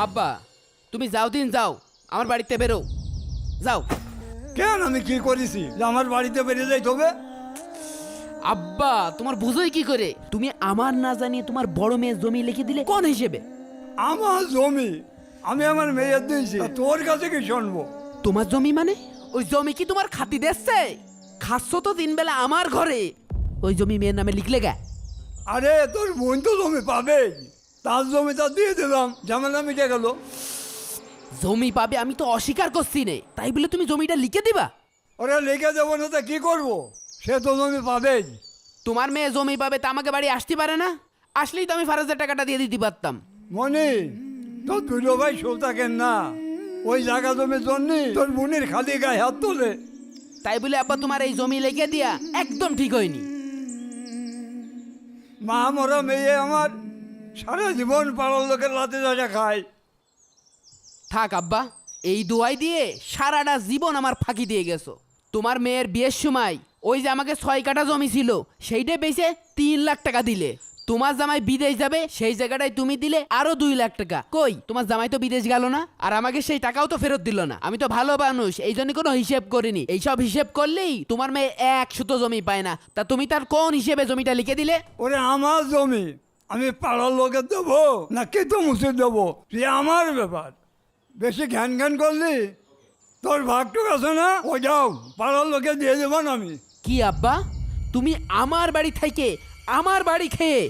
আব্বা তুমি যাও দিন যাও, আমার বাড়িতে বেরো যাও। কেন আমি কি করেছি যে আমার বাড়িতে বেরিয়ে যাইতে হবে? আব্বা তোমার বুঝোই কি করে? তুমি আমার না জানিয়ে তোমার বড় মেয়ের জমি লিখে দিলে কোন হিসেবে? আমার জমি আমি আমার মেয়ের দিয়েছি, তা তোর কাছে কি শুনবো? তোমার জমি মানে? ওই জমি কি তোমার খাতি দিচ্ছে? খাচ্ছ তো দিন বেলা আমার ঘরে, ওই জমি মেয়ের নামে লিখলে গে? আরে তোর বোন তো জমি পাবে, তার জমিটা দিয়ে দিলাম, ঝামেলা মিটে গেল। জমি পাবে আমি তো অস্বীকার করছি নে, তাই বলে তুমি জমিটা লিখে দিবা? ওরা লিখে দেবো না তা কি করবো? সে তো জমি পাবেই। তোমার মেয়ে জমি পাবে তা আমাকে বাড়ি আসতে পারে না? আসলেই তো আমি ফারাজের টাকাটা দিয়ে দিতে পারতাম। মনি তোর দুলো ভাই সব থাকেন না, ওই জায়গা জমির জন্য তোর বোনের খালি গায়ে হাত তোলে। তাই বলে আব্বা তোমার এই জমি লিখে দিয়া একদম ঠিক হয়নি। মা মরা মেয়ে আমার সারা জীবন পাড়ার লোকের লাতে যা খায়। থাক আব্বা, এই দোয়াই দিয়ে সারাটা জীবন আমার ফাঁকি দিয়ে গেছো। তোমার মেয়ের বিয়ের সময় ওই যে আমাকে 6 কাঠা জমি ছিল সেইটা বেচে 3 লাখ টাকা দিলে। তোমার জামাই বিদেশ যাবে সেই জায়গাটায় তুমি দিলে আরো 2 লাখ টাকা। কই তোমার জামাই তো বিদেশ গেল না, আর আমাকে সেই টাকাও তো ফেরত দিল না। আমি তো ভালো মানুষ, এই জন্য কোনো হিসেব করিনি। এইসব হিসেব করলেই তোমার মেয়ে 1 সুতো জমি পায় না, তা তুমি তার কোন হিসেবে জমিটা লিখে দিলে? ওরে আমার জমি আমি পাড়ার লোকের দেবো না কে তো মুছে দেবো, সে আমার ব্যাপার। বেশি ঘ্যান ঘ্যান করলি তোর ভাগটুক আছে না, ও যাও পাড়ার লোকে দিয়ে দেবো না আমি। কি আব্বা, তুমি আমার বাড়ি থেকে আমার বাড়ি খেয়ে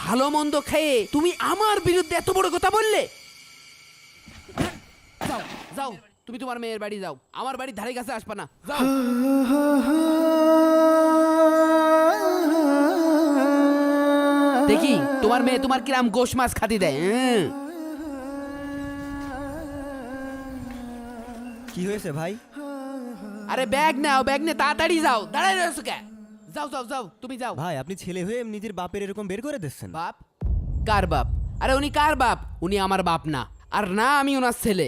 ভালো মন্দ খেয়ে তুমি আমার বিরুদ্ধে এত বড় কথা বললে? যাও যাও, তুমি তোমার মেয়ের বাড়ি যাও, আমার বাড়ির ধারে কাছে আসবা না, যাও। দেখি তোমার মেয়ে তোমার কিরাম গোশ মাছ খাতি দেয়। কি হয়েছে ভাই? আরে ব্যাগ নাও, ব্যাগ নে, তাড়াতাড়ি যাও, দাঁড়ায় রয়েছো কে? যাও যাও যাও, তুমি যাও। ভাই আপনি ছেলে হয়ে নিজের বাপের এরকম বের করে দিচ্ছেন? বাপ? কার বাপ? আরে উনি কার বাপ? উনি আমার বাপ না, আর না আমি ওনার ছেলে।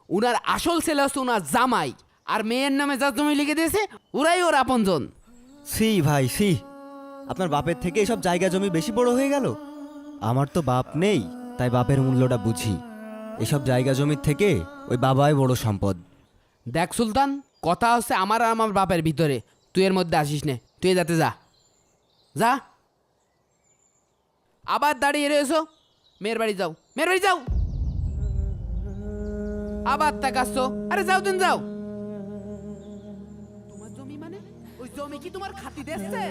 উনার আসল ছেলে হচ্ছে ওনার জামাই, আর মেয়ের নামে যা জমি লিখে দিয়েছে ওরাই ওর আপনজন। সি ভাই সি, আপনার বাপের থেকে এসব জায়গা জমি বেশি বড় হয়ে গেল। আমার তো বাপ নেই, তাই বাপের মূল্যটা বুঝি। এসব জায়গা জমির থেকে ওই বাবাই বড় সম্পদ। দেখ সুলতান, কথা হচ্ছে আমার আর আমার বাপের ভিতরে, তুই এর মধ্যে আসিস নে, তুই যাতে যা যা। আবার দাঁড়িয়ে রয়েছো, মেয়ের বাড়ি যাও, মেয়ের বাড়ি যাও। আবার তাকাচ্ছ, আরে যাও দিন যাও। তোমার জমি মানে? ওই জমি কি তোমার খাতি দিচ্ছে?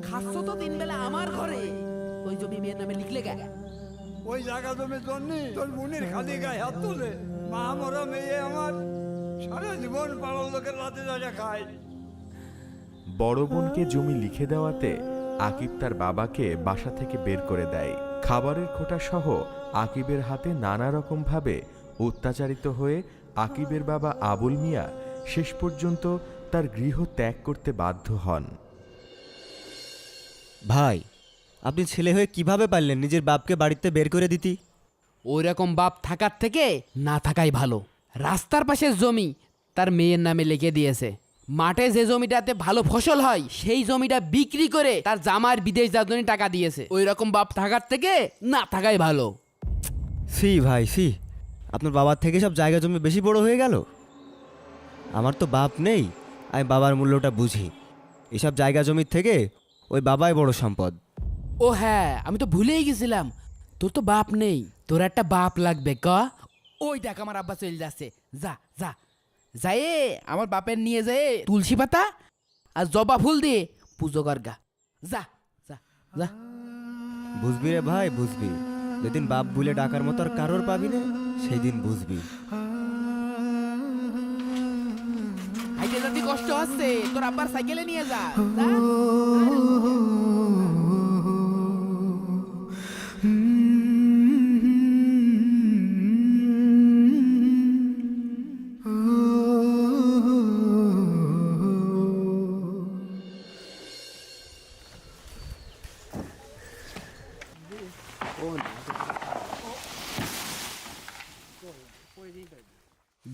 খাচ্ছ তো দিন বেলা আমার ঘরে, ওই জমি মেয়ের নামে লিখলে গে? ওই জায়গা জমির জন্য তোর বোনের খালি গায়ে হাত তোলে। মা মরা মেয়ে আমার সারা জীবন পাড়ার লোকের লাতে যা খায়। বড় বোনকে জমি লিখে দেওয়াতে আকিব তার বাবাকে বাসা থেকে বের করে দেয়। খাবারের খোঁটা সহ আকিবের হাতে নানা রকম ভাবে অত্যাচারিত হয়ে আকিবের বাবা আবুল মিয়া শেষ পর্যন্ত তার গৃহ ত্যাগ করতে বাধ্য হন। ভাই আপনি ছেলে হয়ে কিভাবে পারলেন নিজের বাপকে বাড়িতে বের করে দিতি? ওই রকম বাপ থাকার থেকে না থাকাই ভালো। রাস্তার পাশের জমি তার মেয়ের নামে লিখে দিয়েছে। মাঠে যে জমিটাতে ভালো ফসল হয় সেই জমিটা বিক্রি করে তার জামার বিদেশ যাওয়ার জন্য টাকা দিয়েছে। ওই রকম বাপ থাকার থেকে না থাকাই ভালো। সি ভাই সি, আপনার বাবার থেকে সব জায়গা জমি বেশি বড় হয়ে গেল। আমার তো বাপ নেই, আমি বাবার মূল্যটা বুঝি। এসব জায়গা জমির থেকে ওই বাবাই বড় সম্পদ। ও হ্যাঁ, আমি তো ভুলেই গেছিলাম, তোর তো বাপ নেই, তোর একটা বাপ লাগবে। ক ওই দেখ আমার আব্বা চলে যাচ্ছে, যা যা যায়ে আমার বাপের নিয়ে যায় তুলসী পাতা আর জবা ফুল দিয়ে পুজো কর গা, যা যা যা। বুঝবি রে ভাই বুঝবি, যেদিন বাপ বলে ডাকার মতো আর কারোর পাবি না সেই দিন বুঝবি। হাইটে যদি কষ্ট হচ্ছে তোর আব্বার সাইকেলে নিয়ে যা, যা।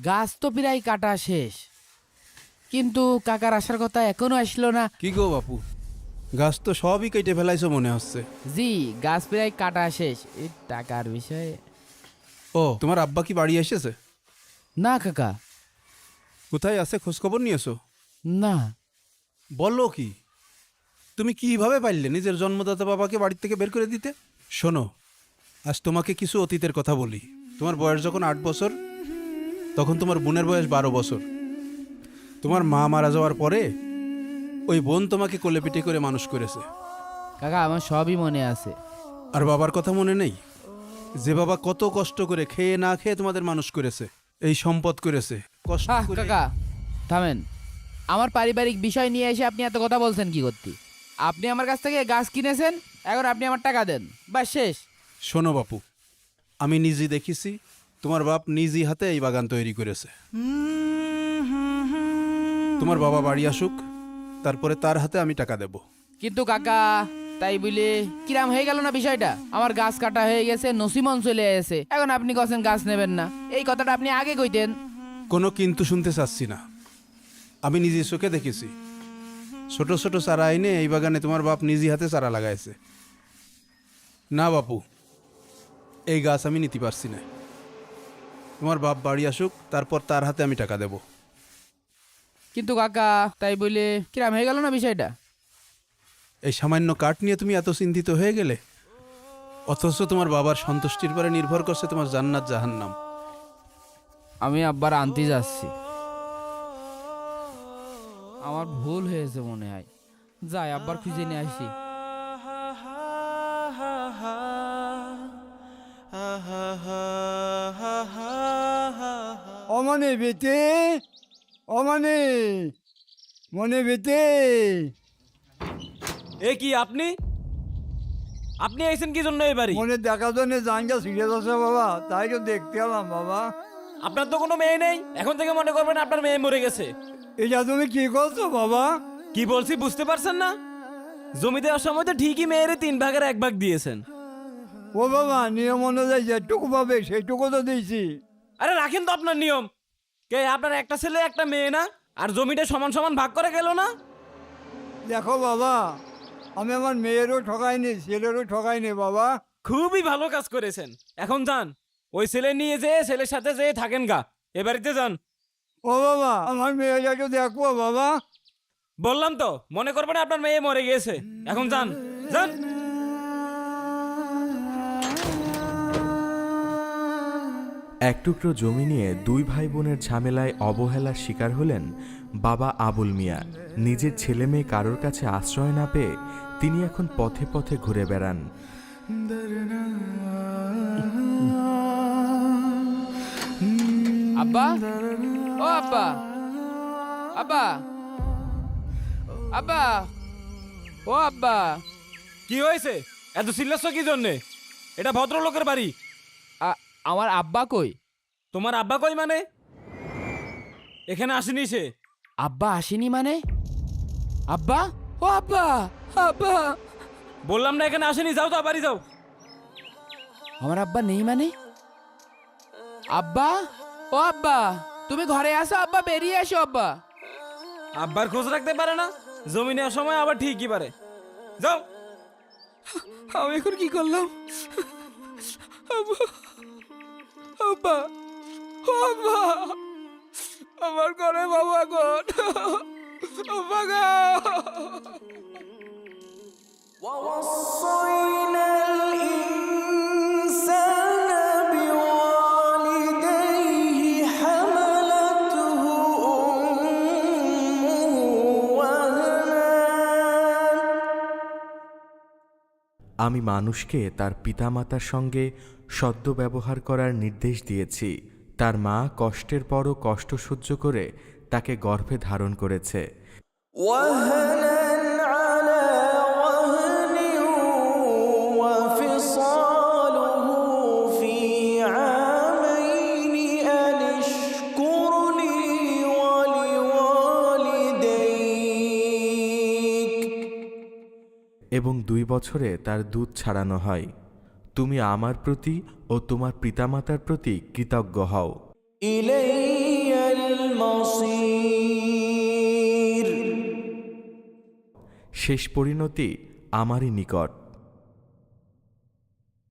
গাছ তো প্রায় কাটা শেষ, কিন্তু কাকার আসার কথা এখনো আসলো না। কি গো বাপু, গাছ তো সবই কেটে ফেলাইছো মনে হচ্ছে। জি গাছ প্রায় কাটা শেষ, এই টাকার বিষয়ে। ও তোমার আব্বা কি বাড়ি এসেছে? না কাকা, কোথায় আছে খোঁজখবর নিয়েছো? না। বলো কি, তুমি কিভাবে পারলে নিজের জন্মদাতা বাবাকে বাড়ি থেকে বের করে দিতে? শোনো, আজ তোমাকে কিছু অতীতের কথা বলি। তোমার বয়স যখন 8 বছর, তখন তোমার বোনের বয়স 12 বছর। তোমার মা মারা যাওয়ার পরে ওই বোন তোমাকে কোলে পিঠে করে মানুষ করেছে। কাকা আমার সবই মনে আছে। আর বাবার কথা মনে নেই? যে বাবা কত কষ্ট করে খেয়ে না খেয়ে তোমাদের মানুষ করেছে, এই সম্পদ করেছে কষ্ট করে। কাকা থামেন, আমার পারিবারিক বিষয় নিয়ে এসে আপনি এত কথা বলছেন কি করতে? আপনি আমার কাছ থেকে গাছ কিনেছেন, এখন আপনি আমার টাকা দেন, বাস শেষ। শোনো বাপু, আমি নিজে দেখেছি তোমার বাপ নিজই হাতে এই বাগান তৈরি করেছে। তোমার বাবা বাড়ি আসুক, তারপরে তার হাতে আমি টাকা দেব। কিন্তু কাকা তাই বলে কিরাম হয়ে গেল না বিষয়টা? আমার গাছ কাটা হয়ে গেছে, নসিমন চলে এসেছে, এখন আপনি কছেন গাছ নেবেন না। এই কথাটা আপনি আগে কইতেন। কোনো কিন্তু শুনতে চাচ্ছি না, আমি নিজে চোখে দেখেছি। ছোট ছোট চারা এনে এই বাগানে তোমার বাপ নিজে হাতে চারা লাগাইছে। না বাপু, এই গাছ আমি নিতে পারছি না। তোমার বাপ বাড়ি আসুক, তারপর তার হাতে আমি টাকা দেব। কিন্তু কাকা তাই বলে কিরাম হয়ে গেল না বিষয়টা? এই সামান্য কাঠ নিয়ে তুমি এত চিন্তিত হয়ে গেলে, অথচ তোমার বাবার সন্তুষ্টির পরে নির্ভর করছে তোমার জান্নাত জাহান্নাম। আমি আব্বার আনতে যাচ্ছি, আমার ভুল হয়েছে মনে হয়। যাই আব্বার খুঁজে নিয়ে আসি। অমনে বেতে, অমনে মনে বেতে। এ কি আপনি আপনি আইছেন কি জন্য এই বাড়ি? মনে দেখা জন্য জানটা সিরিয়াস আছে বাবা, তাই তো দেখতে এলাম বাবা। আপনার তো কোনো মেয়ে নেই, এখন থেকে মনে করবেন আপনার মেয়ে মরে গেছে। এটা তুমি কি করছো বাবা? কি বলছি বুঝতে পারছেন না? জমি দেওয়ার সময় তো ঠিকই মেয়েরে 3 ভাগের 1 ভাগ দিয়েছেন। ও বাবা, নিয়ম অনুযায়ী যেটুকু পাবে সেইটুকু তো দিয়েছি। আরে রাখেন তো আপনার নিয়ম। কে আপনার একটা ছেলে একটা মেয়ে না? আর জমিটা সমান সমান ভাগ করে গেল না? দেখো বাবা, আমি আমার মেয়েরও ঠকাইনি, ছেলেরও ঠকাইনি বাবা। খুবই ভালো কাজ করেছেন। এখন যান, ওই ছেলে নিয়ে যেয়ে ছেলের সাথে যেয়ে থাকেন গা, এ বাড়িতে যান। ও বাবা, আমার মেয়েটা একটু দেখবো বাবা। বললাম তো, মনে করবেন আপনার মেয়ে মরে গিয়েছে। এখন যান যান। এক টুকরো জমি নিয়ে দুই ভাই বোনের ঝামেলায় অবহেলার শিকার হলেন বাবা আবুল মিয়া। নিজের ছেলে মেয়ে কারোর কাছে আশ্রয় না পেয়ে তিনি এখন পথে পথে ঘুরে বেড়ান। আব্বা, ও আব্বা, আব্বা, আব্বা, ও আব্বা। কি হয়েছে? এত চিল্লাচ্ছ কি জন্যে? এটা ভদ্রলোকের বাড়ি। আমার আব্বা কই? তোমার আব্বা কই মানে? এখানে আসেনি সে। আব্বা আসেনি মানে? আব্বা, ও আব্বা, আব্বা। বললাম না এখানে আসেনি, যাও তো বাড়ি যাও। আমার আব্বা নেই মানে? আব্বা, ও আব্বা, তুমি ঘরে আসো আব্বা, বেরিয়ে এসো আব্বা। আব্বার খোঁজ রাখতে পারে না, জমি নেওয়ার সময় আবার ঠিকই পারে। যাও। আমি এখন কি করলাম? আব্বা, আব্বা, ও আব্বা, আমার ঘরে বাবা কোন? আব্বা গো। ووصينا الإنسان بوالديه حملته أمه وهنا। আমি মানুষকে তার পিতামাতার সঙ্গে সদ্য ব্যবহার করার নির্দেশ দিয়েছি। তার মা কষ্টের পরও কষ্ট সহ্য করে তাকে গর্ভে ধারণ করেছে। وهنا على وهن وفصاله في عامين أن اشكر لي ولوالديك। এবং 2 বছরে তার দুধ ছাড়ানো হয়। তুমি আমার প্রতি ও তোমার পিতামাতার প্রতি কৃতজ্ঞ হও। إلي المصير। শেষ পরিণতি আমারই নিকট।